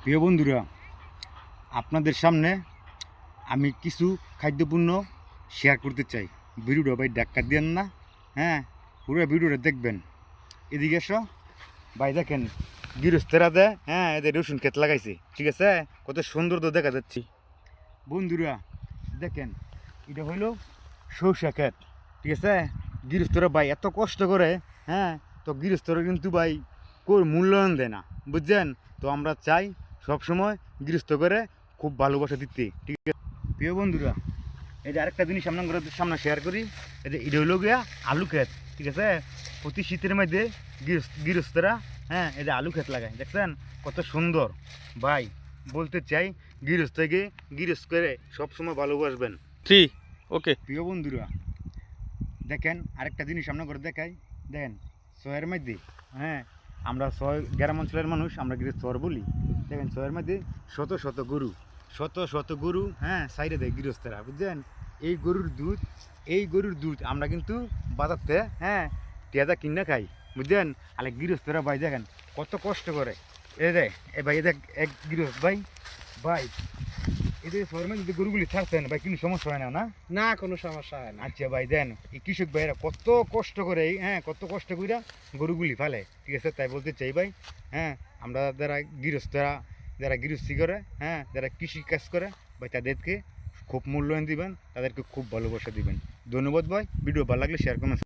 প্রিয় বন্ধুরা, আপনাদের সামনে আমি কিছু খাদ্যপণ্য শেয়ার করতে চাই। ভিডিওটা ভাই ডাক্তার দেন না, হ্যাঁ, পুরো ভিডিওটা দেখবেন। এদিকে এসো ভাই, দেখেন গৃহস্থেরা দেয়, হ্যাঁ, এদের রসুন ক্ষেত লাগাইছে, ঠিক আছে, কত সুন্দর তো দেখা যাচ্ছে। বন্ধুরা দেখেন, এটা হইলো সরষা ক্ষেত, ঠিক আছে। গৃহস্থরা ভাই এত কষ্ট করে, হ্যাঁ, তো গৃহস্থরা কিন্তু ভাই মূল্যায়ন দেয় না, বুঝছেন। তো আমরা চাই সবসময় গৃহস্থ করে খুব ভালোবাসা দিতে, ঠিক আছে। প্রিয় বন্ধুরা, এই যে আরেকটা জিনিস আপনাদের সামনে শেয়ার করি। এই যে এটা হইলো গিয়া আলু ক্ষেত, ঠিক আছে। প্রতি শীতের মধ্যে গৃহস্থরা, হ্যাঁ, এই যে আলু ক্ষেত লাগায়, দেখছেন কত সুন্দর। ভাই বলতে চাই, গৃহস্থকে গৃহস্থ করে সবসময় ভালোবাসবেন। Three okay. প্রিয় বন্ধুরা দেখেন, আরেকটা জিনিস আপনার করে দেখাই। দেখেন শহরের মধ্যে, হ্যাঁ, আমরা গ্রাম অঞ্চলের মানুষ, আমরা কিন্তু শহর বলি। দেখেন শহরের মধ্যে শত শত গরু, শত শত গরু, হ্যাঁ, সাইডে দেয় গৃহস্থরা, বুঝছেন। এই গরুর দুধ আমরা কিন্তু বাজারতে, হ্যাঁ, টিয়াদা কিনে খাই, বুঝছেন। আর গৃহস্থরা ভাই দেখেন কত কষ্ট করে। এ দেখ এ ভাই, এ দেখ এক গৃহস্থ ভাই, ভাই এদের শহরের মধ্যে যদি গরুগুলি থাকতেন ভাই, কোনো সমস্যা হয় না, না? না, কোনো সমস্যা হয় না। আচ্ছা ভাই, দেন এই কৃষক ভাইরা কত কষ্ট করে, হ্যাঁ, কত কষ্ট করে গরুগুলি ফেলে, ঠিক আছে। তাই বলতে চাই ভাই, হ্যাঁ, আমরা যারা গৃহস্থী করে, হ্যাঁ, যারা কৃষি কাজ করে ভাই, তাদেরকে খুব মূল্যায়ন দিবেন, তাদেরকে খুব ভালোবাসা দিবেন। ধন্যবাদ ভাই। ভিডিও ভালো লাগলে শেয়ার করবেন।